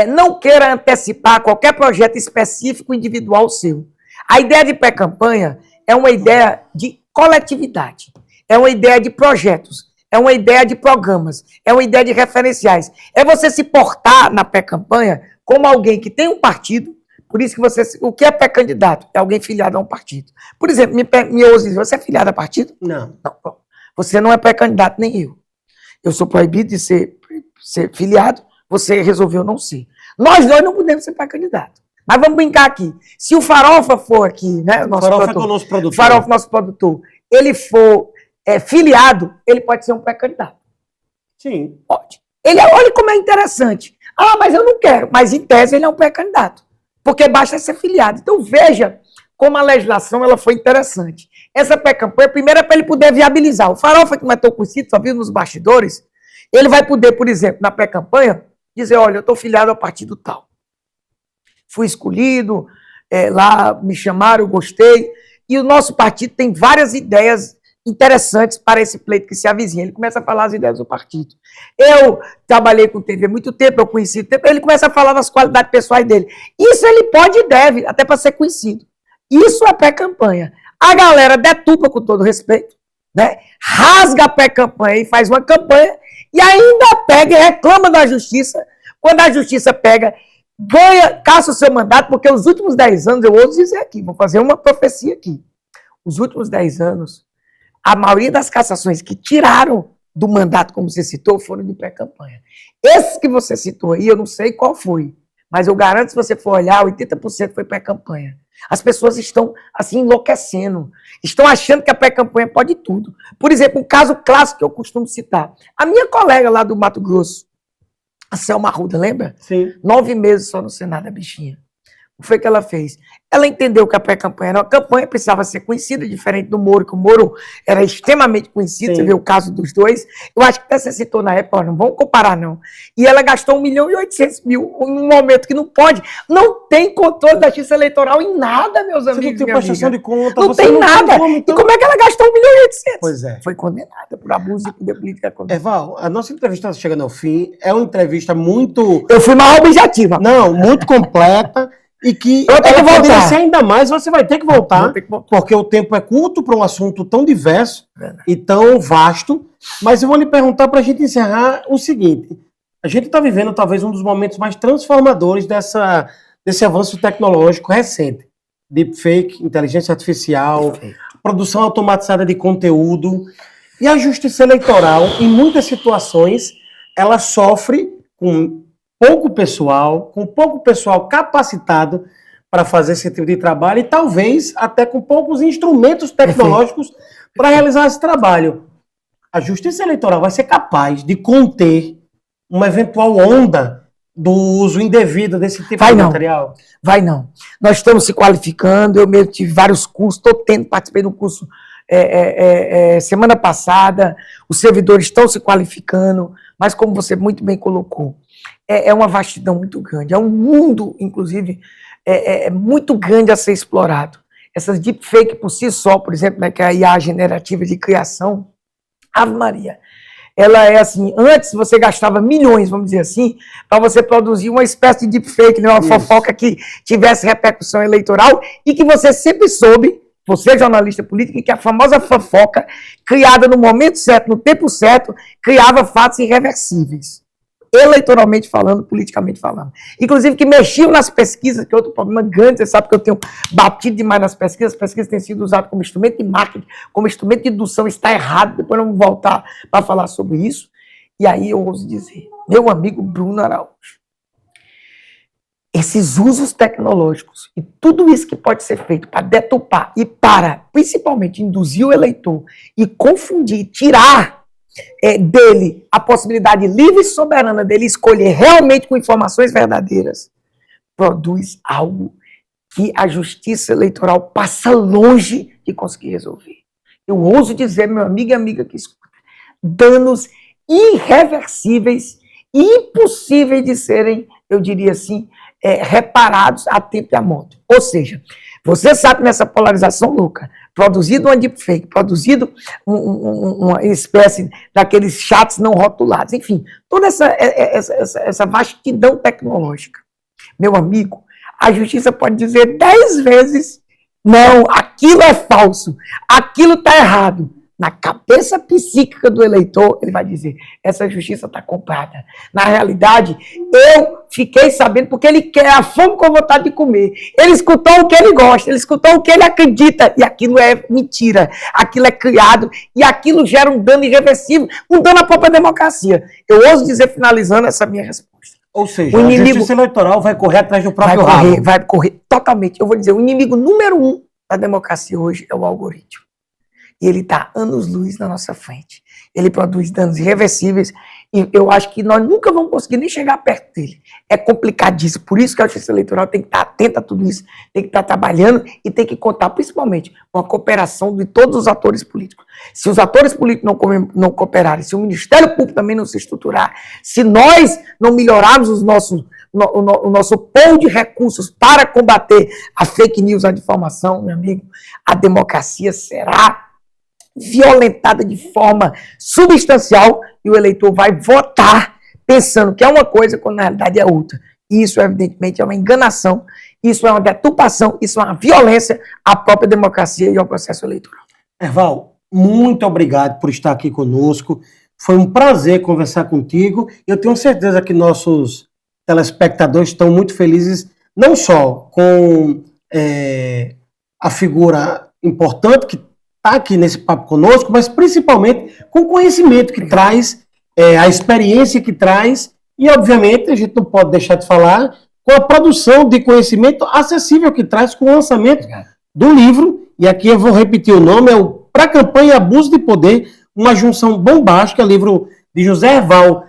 Não queira antecipar qualquer projeto específico individual seu. A ideia de pré-campanha é uma ideia de coletividade, é uma ideia de projetos, é uma ideia de programas, é uma ideia de referenciais. É você se portar na pré-campanha como alguém que tem um partido, por isso que o que é pré-candidato? É alguém filiado a um partido. Por exemplo, me ouça dizer, você é filiado a partido? Não. Você não é pré-candidato, nem eu. Eu sou proibido de ser filiado, você resolveu não ser. Nós dois não podemos ser pré-candidato. Mas vamos brincar aqui. Se o Farofa for aqui, né? Farofa é o nosso produtor. Farofa, nosso produtor. Ele for filiado, ele pode ser um pré-candidato. Sim. Pode. Olha como é interessante. Ah, mas eu não quero. Mas em tese ele é um pré-candidato. Porque basta ser filiado. Então veja como a legislação ela foi interessante. Essa pré-campanha, primeiro é para ele poder viabilizar. O Farofa, que não é tão conhecido, só viu nos bastidores, ele vai poder, por exemplo, na pré-campanha, dizer, olha, eu estou filiado ao partido tal. Fui escolhido, lá me chamaram, eu gostei. E o nosso partido tem várias ideias interessantes para esse pleito que se avizinha. Ele começa a falar as ideias do partido. Eu trabalhei com TV há muito tempo, eu conheci o tempo, ele começa a falar das qualidades pessoais dele. Isso ele pode e deve, até para ser conhecido. Isso é pré-campanha. A galera deturpa, com todo respeito, né? Rasga a pré-campanha e faz uma campanha e ainda pega e reclama da justiça. Quando a justiça pega, ganha, caça o seu mandato, porque os últimos 10 anos, eu ouso dizer aqui, vou fazer uma profecia aqui. Os últimos 10 anos, a maioria das cassações que tiraram do mandato, como você citou, foram de pré-campanha. Esses que você citou aí, eu não sei qual foi, mas eu garanto, se você for olhar, 80% foi pré-campanha. As pessoas estão, assim, enlouquecendo. Estão achando que a pré-campanha pode tudo. Por exemplo, um caso clássico que eu costumo citar. A minha colega lá do Mato Grosso, a Selma Arruda, lembra? Sim. 9 meses só no Senado, a bichinha. O que foi que ela fez? Ela entendeu que a pré-campanha era uma campanha, precisava ser conhecida, diferente do Moro, que o Moro era extremamente conhecido, Sim. você vê o caso dos dois. Eu acho que até você citou na época, não vamos comparar, não. E ela gastou 1.800.000 num momento que não pode, não tem controle da justiça eleitoral em nada, meus Você amigos. não tem prestação de conta, não você tem não nada. como, então... E como é que ela gastou 1.800.000? Pois é. Foi condenada por abuso de poder político. Val, a nossa entrevista está chegando ao fim. É uma entrevista muito... Eu fui mais objetiva. Não, muito completa. E que eu tenho que voltar. Ser ainda mais, você vai ter que voltar, voltar, porque o tempo é curto para um assunto tão diverso e tão vasto. Mas eu vou lhe perguntar para a gente encerrar o seguinte: a gente está vivendo talvez um dos momentos mais transformadores desse avanço tecnológico recente. Deepfake, inteligência artificial, produção automatizada de conteúdo. E a justiça eleitoral, em muitas situações, ela sofre com pouco pessoal capacitado para fazer esse tipo de trabalho e talvez até com poucos instrumentos tecnológicos para realizar esse trabalho. A justiça eleitoral vai ser capaz de conter uma eventual onda do uso indevido desse tipo de material? Vai não. Nós estamos se qualificando, eu mesmo tive vários cursos, participei de um curso semana passada, os servidores estão se qualificando, mas como você muito bem colocou, é uma vastidão muito grande, é um mundo, inclusive, muito grande a ser explorado. Essas deepfake por si só, por exemplo, né, que é a IA generativa de criação, Ave Maria, ela é assim, antes você gastava milhões, vamos dizer assim, para você produzir uma espécie de deepfake, né, uma fofoca que tivesse repercussão eleitoral e que você sempre soube, você jornalista político, que a famosa fofoca, criada no momento certo, no tempo certo, criava fatos irreversíveis. Eleitoralmente falando, politicamente falando. Inclusive que mexiam nas pesquisas, que é outro problema grande, você sabe que eu tenho batido demais nas pesquisas, as pesquisas têm sido usadas como instrumento de marketing, como instrumento de indução, está errado, depois vamos voltar para falar sobre isso. E aí eu ouso dizer, meu amigo Bruno Araújo, esses usos tecnológicos e tudo isso que pode ser feito para deturpar e para, principalmente, induzir o eleitor e confundir, tirar dele a possibilidade livre e soberana dele escolher realmente com informações verdadeiras, produz algo que a justiça eleitoral passa longe de conseguir resolver. Eu ouso dizer, meu amigo e amiga que escuta, danos irreversíveis e impossíveis de serem, eu diria assim, reparados a tempo e a modo. Ou seja, você sabe nessa polarização louca, produzido uma deepfake, produzido uma espécie daqueles chats não rotulados, enfim, toda essa vastidão tecnológica. Meu amigo, a justiça pode dizer 10 vezes, não, aquilo é falso, aquilo está errado. Na cabeça psíquica do eleitor, ele vai dizer, essa justiça está comprada. Na realidade, eu fiquei sabendo porque ele quer a fome com vontade de comer. Ele escutou o que ele gosta, ele escutou o que ele acredita, e aquilo é mentira, aquilo é criado, e aquilo gera um dano irreversível, um dano à própria democracia. Eu ouso dizer, finalizando essa minha resposta. Ou seja, a justiça eleitoral vai correr atrás do próprio rabo. Vai correr totalmente. Eu vou dizer, o inimigo número 1 da democracia hoje é o algoritmo. E ele está anos-luz na nossa frente. Ele produz danos irreversíveis e eu acho que nós nunca vamos conseguir nem chegar perto dele. É complicadíssimo. Por isso que a justiça eleitoral tem que estar atenta a tudo isso, tem que estar trabalhando e tem que contar, principalmente, com a cooperação de todos os atores políticos. Se os atores políticos não cooperarem, se o Ministério Público também não se estruturar, se nós não melhorarmos o nosso pool de recursos para combater a fake news, a desinformação, meu amigo, a democracia será violentada de forma substancial e o eleitor vai votar pensando que é uma coisa quando na realidade é outra. E isso, evidentemente, é uma enganação, isso é uma deturpação, isso é uma violência à própria democracia e ao processo eleitoral. Val, muito obrigado por estar aqui conosco. Foi um prazer conversar contigo. Eu tenho certeza que nossos telespectadores estão muito felizes, não só com a figura importante que está aqui nesse papo conosco, mas principalmente com o conhecimento que traz, a experiência que traz, e obviamente a gente não pode deixar de falar com a produção de conhecimento acessível que traz com o lançamento do livro, e aqui eu vou repetir o nome, é o Pra Campanha Abuso de Poder, uma junção bombástica, livro de José Erval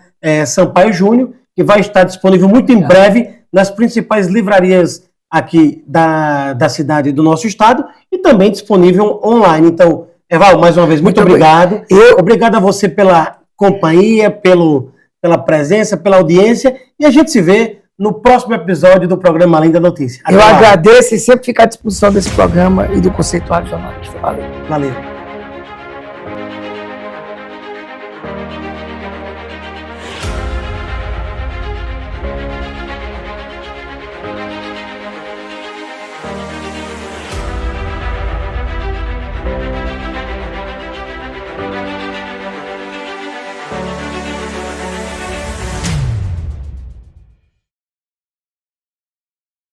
Sampaio Júnior, que vai estar disponível muito em breve nas principais livrarias aqui da cidade do nosso estado e também disponível online. Então, Eval, mais uma vez, muito obrigado. Obrigado a você pela companhia, pela presença, pela audiência, e a gente se vê no próximo episódio do programa Além da Notícia. Eu agradeço e sempre fico à disposição desse programa e do Conceituado Jornalista. Valeu. Valeu.